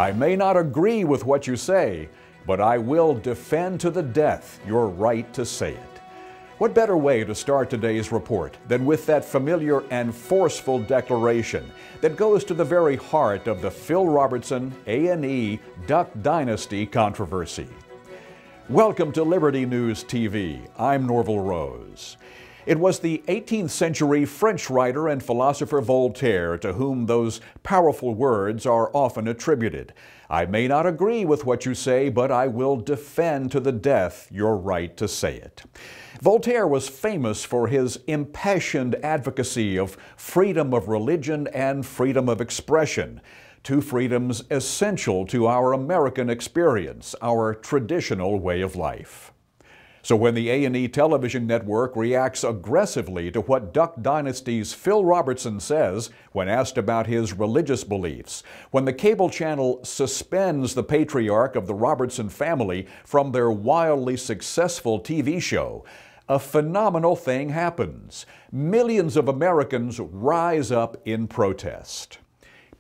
I may not agree with what you say, but I will defend to the death your right to say it. What better way to start today's report than with that familiar and forceful declaration that goes to the very heart of the Phil Robertson A&E Duck Dynasty controversy. Welcome to Liberty News TV. I'm Norvell Rose. It was the 18th century French writer and philosopher Voltaire to whom those powerful words are often attributed. I may not agree with what you say, but I will defend to the death your right to say it. Voltaire was famous for his impassioned advocacy of freedom of religion and freedom of expression, two freedoms essential to our American experience, our traditional way of life. So when the A&E television network reacts aggressively to what Duck Dynasty's Phil Robertson says when asked about his religious beliefs, when the cable channel suspends the patriarch of the Robertson family from their wildly successful TV show, a phenomenal thing happens. Millions of Americans rise up in protest.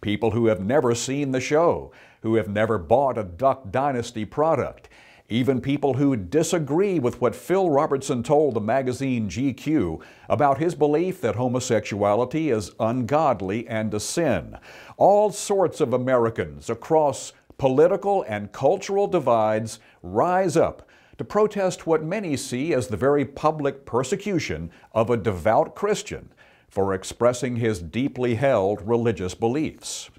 People who have never seen the show, who have never bought a Duck Dynasty product, even people who disagree with what Phil Robertson told the magazine GQ about his belief that homosexuality is ungodly and a sin. All sorts of Americans across political and cultural divides rise up to protest what many see as the very public persecution of a devout Christian for expressing his deeply held religious beliefs.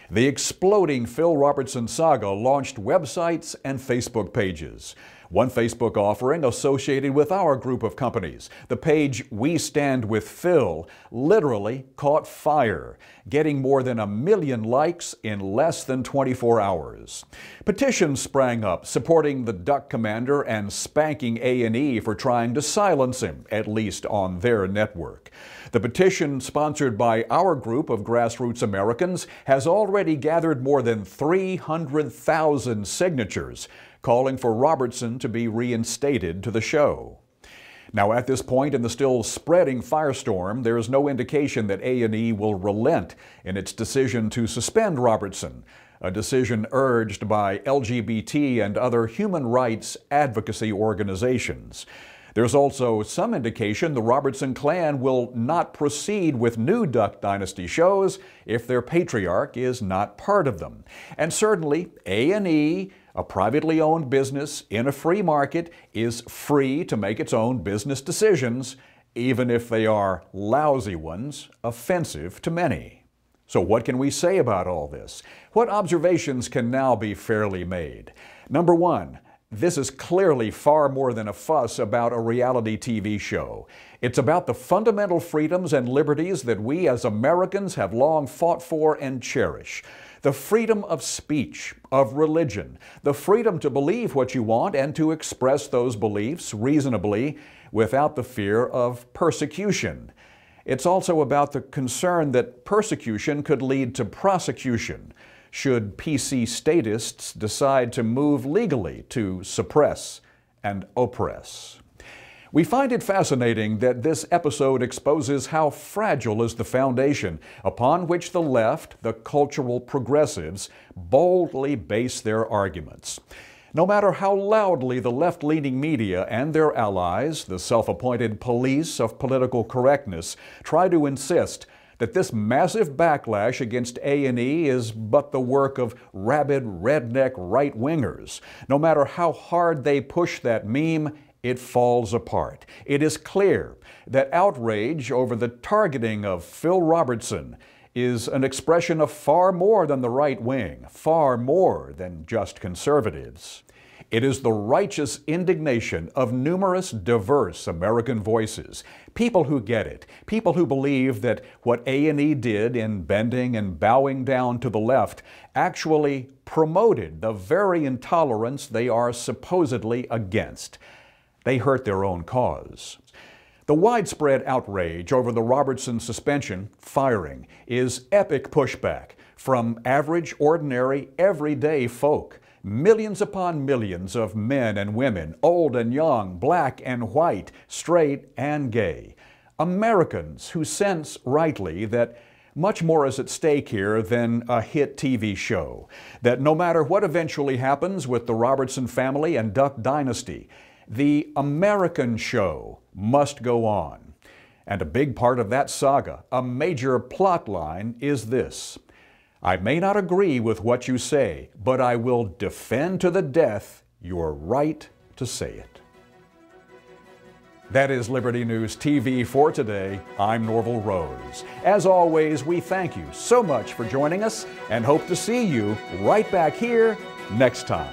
The exploding Phil Robertson saga launched websites and Facebook pages. One Facebook offering associated with our group of companies, the page We Stand With Phil, literally caught fire, getting more than 1 million likes in less than 24 hours. Petitions sprang up supporting the Duck Commander and spanking A&E for trying to silence him, at least on their network. The petition, sponsored by our group of grassroots Americans, has already gathered more than 300,000 signatures, calling for Robertson to be reinstated to the show. Now, at this point in the still spreading firestorm, there is no indication that A&E will relent in its decision to suspend Robertson, a decision urged by LGBT and other human rights advocacy organizations. There's also some indication the Robertson clan will not proceed with new Duck Dynasty shows if their patriarch is not part of them. And certainly, A&E, a privately owned business in a free market, is free to make its own business decisions, even if they are lousy ones, offensive to many. So what can we say about all this? What observations can now be fairly made? Number one, this is clearly far more than a fuss about a reality TV show. It's about the fundamental freedoms and liberties that we as Americans have long fought for and cherish. The freedom of speech, of religion, the freedom to believe what you want and to express those beliefs reasonably without the fear of persecution. It's also about the concern that persecution could lead to prosecution should PC statists decide to move legally to suppress and oppress. We find it fascinating that this episode exposes how fragile is the foundation upon which the left, the cultural progressives, boldly base their arguments. No matter how loudly the left-leaning media and their allies, the self-appointed police of political correctness, try to insist that this massive backlash against A&E is but the work of rabid redneck right-wingers. No matter how hard they push that meme, it falls apart. It is clear that outrage over the targeting of Phil Robertson is an expression of far more than the right wing, far more than just conservatives. It is the righteous indignation of numerous diverse American voices, people who get it, people who believe that what A&E did in bending and bowing down to the left actually promoted the very intolerance they are supposedly against. They hurt their own cause. The widespread outrage over the Robertson suspension, firing, is epic pushback from average, ordinary, everyday folk. Millions upon millions of men and women, old and young, black and white, straight and gay. Americans who sense rightly that Much more is at stake here than a hit TV show. That no matter what eventually happens with the Robertson family and Duck Dynasty, the American show must go on. And a big part of that saga, a major plot line, is this: I may not agree with what you say, but I will defend to the death your right to say it. That is Liberty News TV for today. I'm Norvell Rose. As always, we thank you so much for joining us and hope to see you right back here next time.